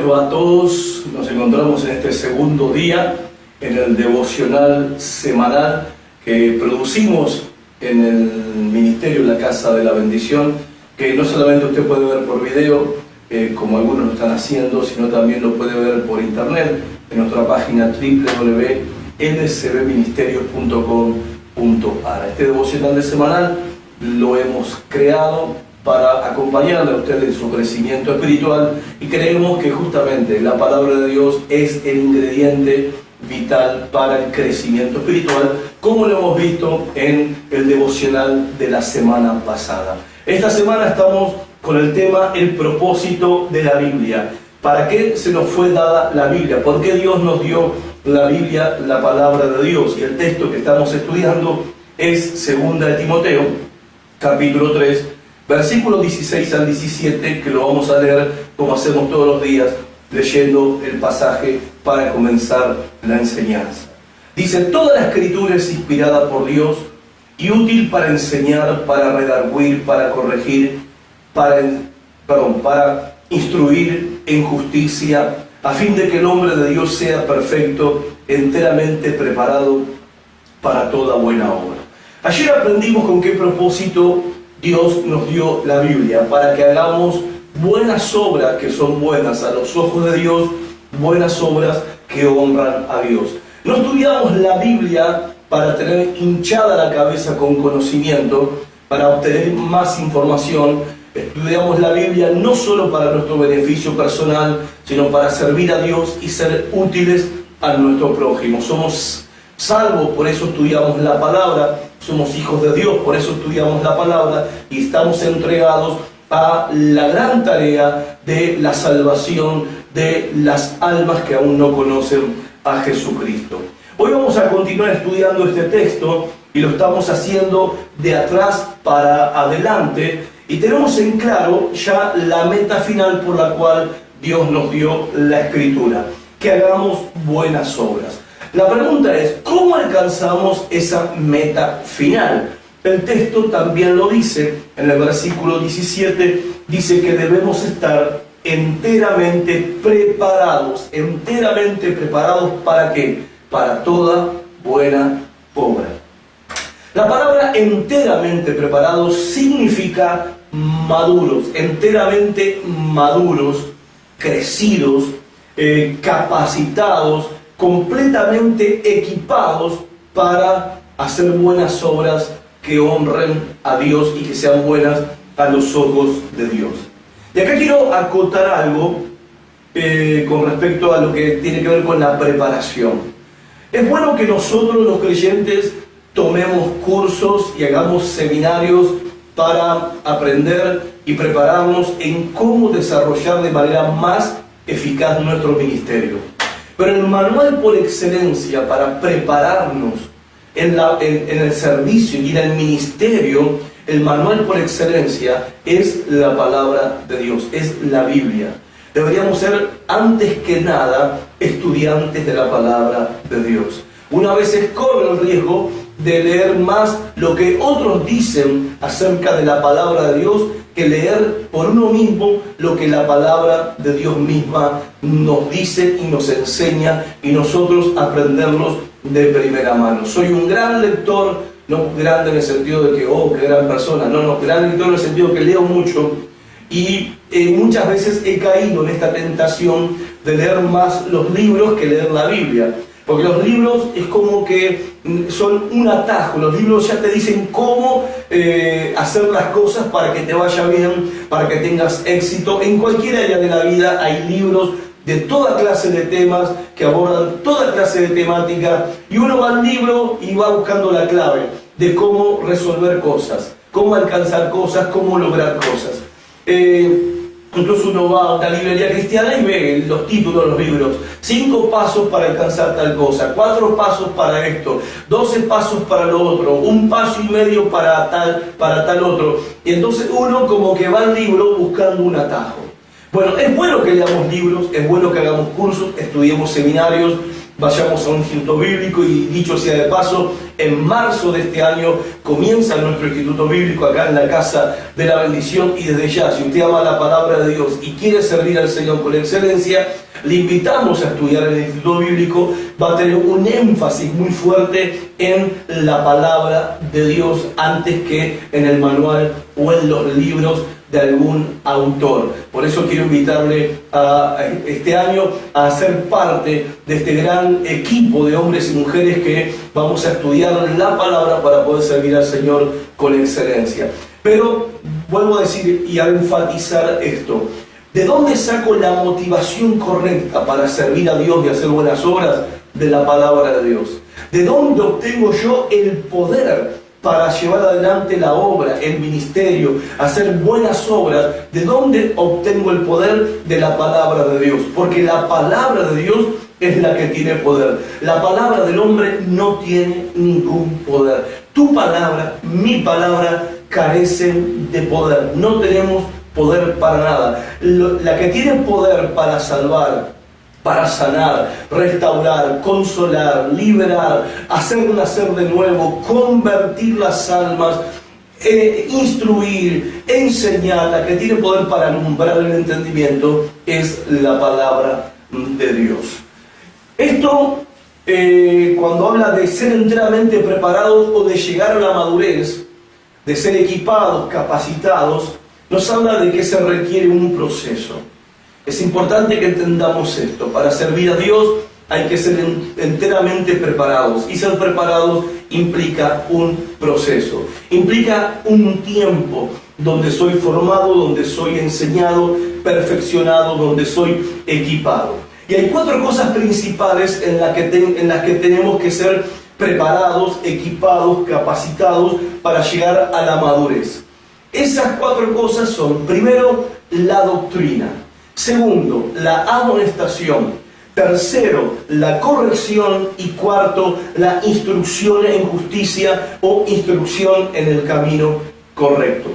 les va a todos? Nos encontramos en este segundo día en el devocional semanal que producimos en el Ministerio La Casa de la Bendición, que no solamente usted puede ver por video, como algunos lo están haciendo, sino también lo puede ver por internet en nuestra página www.nsbministerios.com.ar. Este devocional de semanal lo hemos creado para acompañarle a usted en su crecimiento espiritual, y creemos que justamente la palabra de Dios es el ingrediente vital para el crecimiento espiritual, como lo hemos visto en el devocional de la semana pasada. Esta semana estamos con el tema el propósito de la Biblia. ¿Para qué se nos fue dada la Biblia? ¿Por qué Dios nos dio la Biblia, la palabra de Dios? Y el texto que estamos estudiando es 2 de Timoteo, capítulo 3, versículos 16 al 17, que lo vamos a leer como hacemos todos los días, leyendo el pasaje para comenzar la enseñanza. Dice: toda la escritura es inspirada por Dios y útil para enseñar, para redarguir, para corregir, para instruir en justicia, a fin de que el hombre de Dios sea perfecto, enteramente preparado para toda buena obra. Ayer aprendimos con qué propósito Dios nos dio la Biblia: para que hagamos buenas obras que son buenas a los ojos de Dios, buenas obras que honran a Dios. No estudiamos la Biblia para tener hinchada la cabeza con conocimiento, para obtener más información. Estudiamos la Biblia no solo para nuestro beneficio personal, sino para servir a Dios y ser útiles a nuestro prójimo. Somos salvos, por eso estudiamos la palabra. Somos hijos de Dios, por eso estudiamos la palabra, y estamos entregados a la gran tarea de la salvación de las almas que aún no conocen a Jesucristo. Hoy vamos a continuar estudiando este texto, y lo estamos haciendo de atrás para adelante, y tenemos en claro ya la meta final por la cual Dios nos dio la Escritura: que hagamos buenas obras. La pregunta es: ¿cómo alcanzamos esa meta final? El texto también lo dice, en el versículo 17, dice que debemos estar enteramente preparados. ¿Enteramente preparados para qué? Para toda buena obra. La palabra enteramente preparados significa maduros, enteramente maduros, crecidos, capacitados, completamente equipados para hacer buenas obras que honren a Dios y que sean buenas a los ojos de Dios. Y acá quiero acotar algo con respecto a lo que tiene que ver con la preparación. Es bueno que nosotros los creyentes tomemos cursos y hagamos seminarios para aprender y prepararnos en cómo desarrollar de manera más eficaz nuestro ministerio. Pero el manual por excelencia para prepararnos en el servicio y en el ministerio, el manual por excelencia es la palabra de Dios, es la Biblia. Deberíamos ser, antes que nada, estudiantes de la palabra de Dios. Una vez se corre el riesgo de leer más lo que otros dicen acerca de la palabra de Dios que leer por uno mismo lo que la palabra de Dios misma nos dice y nos enseña, y nosotros aprenderlos de primera mano. Soy un gran lector, no grande en el sentido de que, oh, qué gran persona, no, gran lector en el sentido de que leo mucho, y muchas veces he caído en esta tentación de leer más los libros que leer la Biblia. Porque los libros es como que son un atajo. Los libros ya te dicen cómo hacer las cosas para que te vaya bien, para que tengas éxito. En cualquier área de la vida hay libros de toda clase de temas que abordan toda clase de temática. Y uno va al libro y va buscando la clave de cómo resolver cosas, cómo alcanzar cosas, cómo lograr cosas. Incluso uno va a una librería cristiana y ve los títulos de los libros: 5 pasos para alcanzar tal cosa, 4 pasos para esto, 12 pasos para lo otro, 1 paso y medio para tal otro. Y entonces uno como que va al libro buscando un atajo. Bueno, es bueno que leamos libros, es bueno que hagamos cursos, estudiemos seminarios, vayamos a un instituto bíblico. Y dicho sea de paso, en marzo de este año comienza nuestro instituto bíblico acá en la Casa de la Bendición. Y desde ya, si usted ama la palabra de Dios y quiere servir al Señor con excelencia, le invitamos a estudiar el instituto bíblico. Va a tener un énfasis muy fuerte en la palabra de Dios antes que en el manual o en los libros de algún autor. Por eso quiero invitarle a este año a ser parte de este gran equipo de hombres y mujeres que vamos a estudiar la palabra para poder servir al Señor con excelencia. Pero vuelvo a decir y a enfatizar esto: ¿de dónde saco la motivación correcta para servir a Dios y hacer buenas obras? De la palabra de Dios. ¿De dónde obtengo yo el poder para llevar adelante la obra, el ministerio, hacer buenas obras? ¿De dónde obtengo el poder? De la palabra de Dios. Porque la palabra de Dios es la que tiene poder. La palabra del hombre no tiene ningún poder. Tu palabra, mi palabra, carecen de poder. No tenemos poder para nada. La que tiene poder para salvar, para sanar, restaurar, consolar, liberar, hacer nacer de nuevo, convertir las almas, instruir, enseñar, la que tiene poder para alumbrar el entendimiento, es la palabra de Dios. Esto, cuando habla de ser enteramente preparados o de llegar a la madurez, de ser equipados, capacitados, nos habla de que se requiere un proceso. Es importante que entendamos esto. Para servir a Dios hay que ser enteramente preparados. Y ser preparados implica un proceso. Implica un tiempo donde soy formado, donde soy enseñado, perfeccionado, donde soy equipado. Y hay 4 cosas principales en las que tenemos que ser preparados, equipados, capacitados para llegar a la madurez. Esas 4 cosas son: primero, la doctrina; segundo, la amonestación; tercero, la corrección; y cuarto, la instrucción en justicia o instrucción en el camino correcto.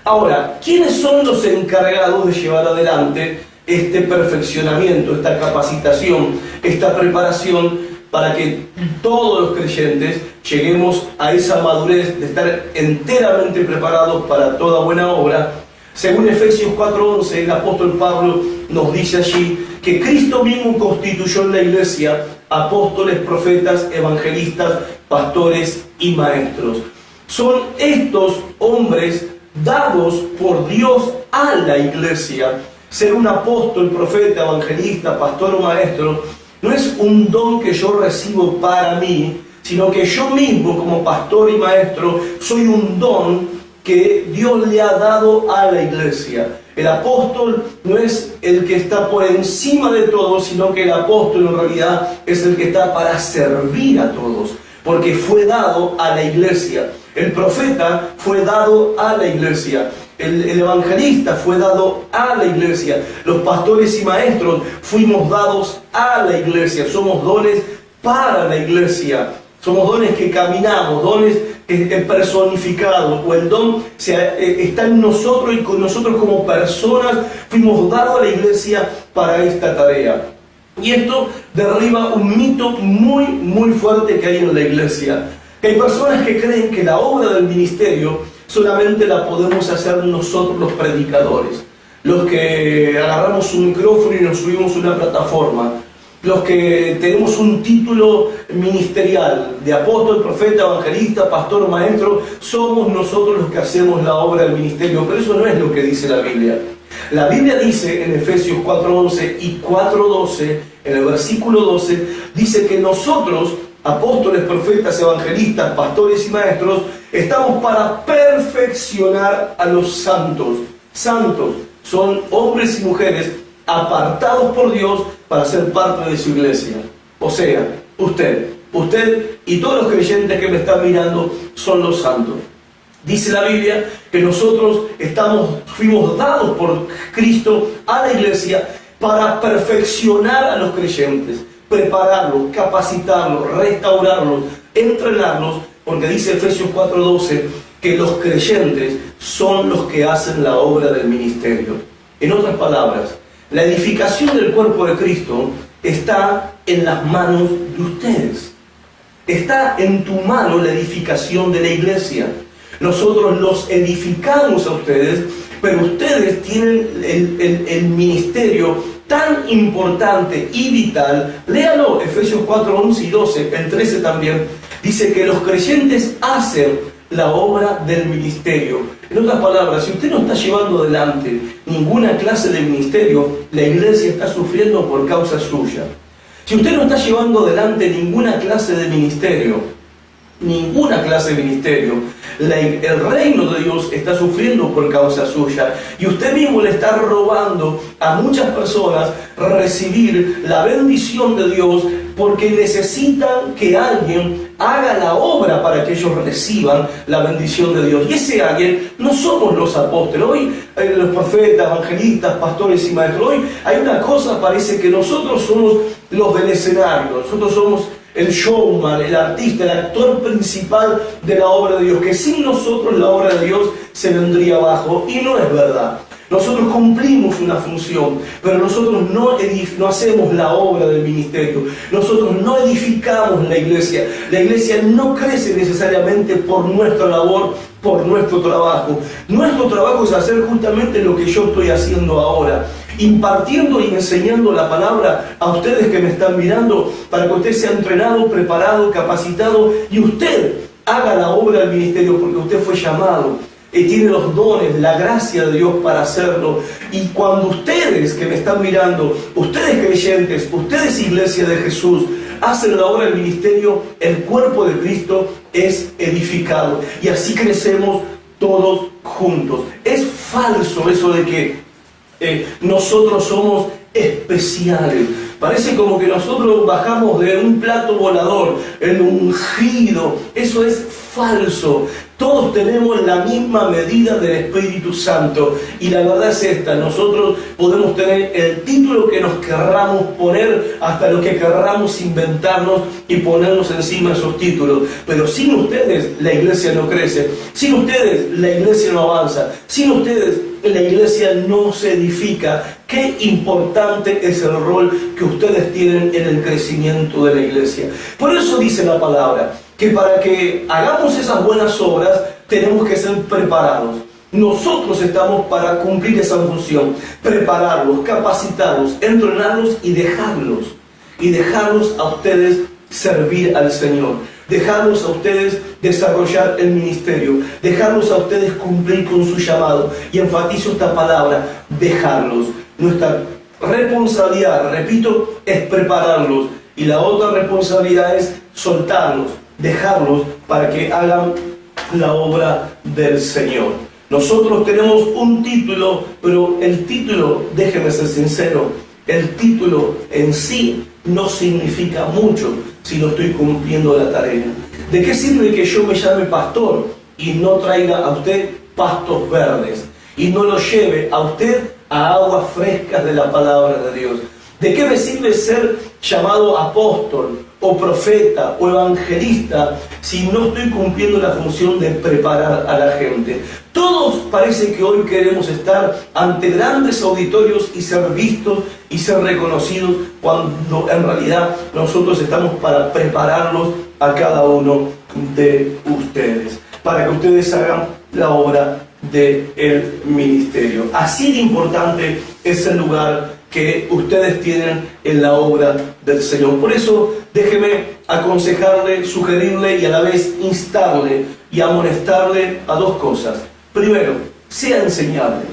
Ahora, ¿quiénes son los encargados de llevar adelante este perfeccionamiento, esta capacitación, esta preparación para que todos los creyentes lleguemos a esa madurez de estar enteramente preparados para toda buena obra? Según Efesios 4:11, el apóstol Pablo nos dice allí que Cristo mismo constituyó en la iglesia apóstoles, profetas, evangelistas, pastores y maestros. Son estos hombres dados por Dios a la iglesia. Ser un apóstol, profeta, evangelista, pastor o maestro no es un don que yo recibo para mí, sino que yo mismo, como pastor y maestro, soy un don que Dios le ha dado a la iglesia. El apóstol no es el que está por encima de todos, sino que el apóstol en realidad es el que está para servir a todos, porque fue dado a la iglesia. El profeta fue dado a la iglesia. El evangelista fue dado a la iglesia. Los pastores y maestros fuimos dados a la iglesia. Somos dones para la iglesia. Somos dones que caminamos, dones personificados, o el don está en nosotros, y con nosotros como personas fuimos dados a la iglesia para esta tarea. Y esto derriba un mito muy, muy fuerte que hay en la iglesia. Que hay personas que creen que la obra del ministerio solamente la podemos hacer nosotros los predicadores, los que agarramos un micrófono y nos subimos a una plataforma, los que tenemos un título ministerial de apóstol, profeta, evangelista, pastor o maestro. Somos nosotros los que hacemos la obra del ministerio, pero eso no es lo que dice la Biblia. La Biblia dice en Efesios 4:11 y 4:12, en el versículo 12, dice que nosotros, apóstoles, profetas, evangelistas, pastores y maestros, estamos para perfeccionar a los santos. Santos son hombres y mujeres apartados por Dios para ser parte de su iglesia. O sea, usted y todos los creyentes que me están mirando son los santos. Dice la Biblia que nosotros fuimos dados por Cristo a la iglesia para perfeccionar a los creyentes, prepararlos, capacitarlos, restaurarlos, entrenarlos, porque dice Efesios 4:12 que los creyentes son los que hacen la obra del ministerio. En otras palabras, la edificación del cuerpo de Cristo está en las manos de ustedes. Está en tu mano la edificación de la iglesia. Nosotros los edificamos a ustedes, pero ustedes tienen el ministerio tan importante y vital. Léalo, Efesios 4, 11 y 12, el 13 también. Dice que los creyentes hacen la obra del ministerio. En otras palabras, si usted no está llevando adelante ninguna clase de ministerio, la iglesia está sufriendo por causa suya. Si usted no está llevando adelante ninguna clase de ministerio, el reino de Dios está sufriendo por causa suya, y usted mismo le está robando a muchas personas recibir la bendición de Dios, porque necesitan que alguien haga la obra para que ellos reciban la bendición de Dios. Y ese alguien no somos los apóstoles. Hoy los profetas, evangelistas, pastores y maestros, hoy hay una cosa, parece que nosotros somos los del escenario, nosotros somos el showman, el artista, el actor principal de la obra de Dios, que sin nosotros la obra de Dios se vendría abajo, y no es verdad. Nosotros cumplimos una función, pero nosotros no hacemos la obra del ministerio. Nosotros no edificamos la iglesia. La iglesia no crece necesariamente por nuestra labor, por nuestro trabajo. Nuestro trabajo es hacer justamente lo que yo estoy haciendo ahora, impartiendo y enseñando la palabra a ustedes que me están mirando, para que usted sea entrenado, preparado, capacitado, y usted haga la obra del ministerio, porque usted fue llamado y tiene los dones, la gracia de Dios para hacerlo. Y cuando ustedes que me están mirando, ustedes creyentes, ustedes iglesia de Jesús, hacen la obra del ministerio, el cuerpo de Cristo es edificado, y así crecemos todos juntos. Es falso eso de que nosotros somos especiales. Parece como que nosotros bajamos de un plato volador, el ungido. Eso es falso. Todos tenemos la misma medida del Espíritu Santo, y la verdad es esta: nosotros podemos tener el título que nos querramos poner, hasta lo que querramos inventarnos y ponernos encima de esos títulos, pero sin ustedes la iglesia no crece, sin ustedes la iglesia no avanza, sin ustedes la iglesia no se edifica. Qué importante es el rol que ustedes tienen en el crecimiento de la iglesia. Por eso dice la palabra que para que hagamos esas buenas obras tenemos que ser preparados. Nosotros estamos para cumplir esa función: prepararlos, capacitarlos, entrenarlos y dejarlos a ustedes servir al Señor, dejarlos a ustedes desarrollar el ministerio, dejarlos a ustedes cumplir con su llamado. Y enfatizo esta palabra: dejarlos. Nuestra responsabilidad, repito, es prepararlos, y la otra responsabilidad es soltarlos, dejarlos para que hagan la obra del Señor. Nosotros tenemos un título, pero el título, déjeme ser sincero, el título en sí no significa mucho si no estoy cumpliendo la tarea. ¿De qué sirve que yo me llame pastor y no traiga a usted pastos verdes, y no lo lleve a usted a aguas frescas de la palabra de Dios? ¿De qué me sirve ser llamado apóstol o profeta o evangelista si no estoy cumpliendo la función de preparar a la gente? Todos parece que hoy queremos estar ante grandes auditorios y ser vistos y ser reconocidos, cuando en realidad nosotros estamos para prepararlos a cada uno de ustedes, para que ustedes hagan la obra del ministerio. Así de importante es el lugar que ustedes tienen en la obra del Señor. Por eso déjeme aconsejarle, sugerirle y a la vez instarle y amonestarle a dos cosas. Primero, sea enseñable,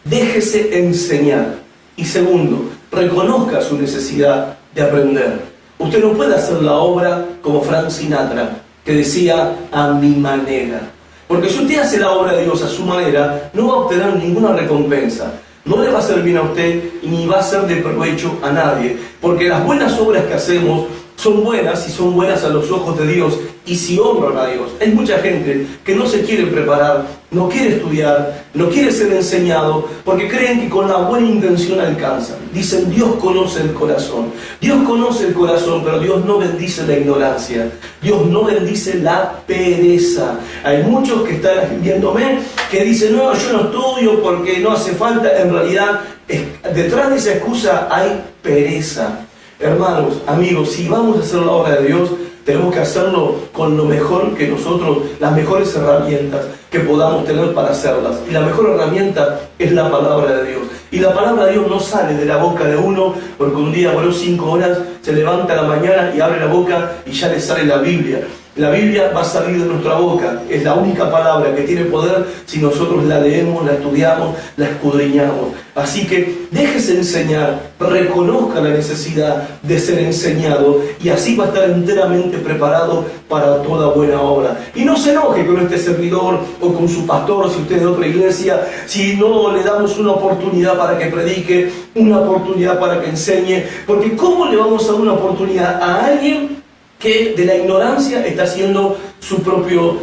déjese enseñar. Y segundo, reconozca su necesidad de aprender. Usted no puede hacer la obra como Frank Sinatra, que decía: a mi manera. Porque si usted hace la obra de Dios a su manera, no va a obtener ninguna recompensa. No le va a hacer bien a usted y ni va a ser de provecho a nadie. Porque las buenas obras que hacemos son buenas, y son buenas a los ojos de Dios, y si honran a Dios. Hay mucha gente que no se quiere preparar, no quiere estudiar, no quiere ser enseñado, porque creen que con la buena intención alcanzan. Dicen: Dios conoce el corazón. Dios conoce el corazón, pero Dios no bendice la ignorancia. Dios no bendice la pereza. Hay muchos que están viéndome que dicen: no, yo no estudio porque no hace falta. En realidad, detrás de esa excusa hay pereza. Hermanos, amigos, si vamos a hacer la obra de Dios, tenemos que hacerlo con lo mejor que nosotros, las mejores herramientas que podamos tener para hacerlas. Y la mejor herramienta es la palabra de Dios. Y la palabra de Dios no sale de la boca de uno, porque un día, bueno, 5 horas, se levanta a la mañana y abre la boca y ya le sale la Biblia. La Biblia va a salir de nuestra boca. Es la única palabra que tiene poder si nosotros la leemos, la estudiamos, la escudriñamos. Así que déjese enseñar, reconozca la necesidad de ser enseñado y así va a estar enteramente preparado para toda buena obra. Y no se enoje con este servidor o con su pastor, si usted es de otra iglesia, si no le damos una oportunidad para que predique, una oportunidad para que enseñe, porque ¿cómo le vamos a dar una oportunidad a alguien que de la ignorancia está haciendo su propio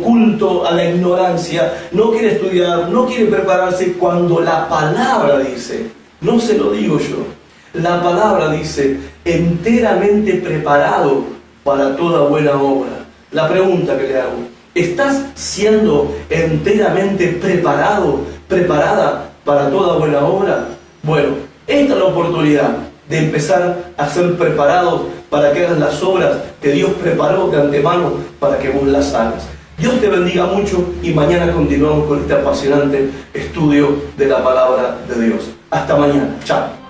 culto a la ignorancia, no quiere estudiar, no quiere prepararse, cuando la palabra dice, no se lo digo yo, la palabra dice, enteramente preparado para toda buena obra? La pregunta que le hago, ¿estás siendo enteramente preparada para toda buena obra? Bueno, esta es la oportunidad de empezar a ser preparados para que hagas las obras que Dios preparó de antemano para que vos las hagas. Dios te bendiga mucho y mañana continuamos con este apasionante estudio de la palabra de Dios. Hasta mañana. Chao.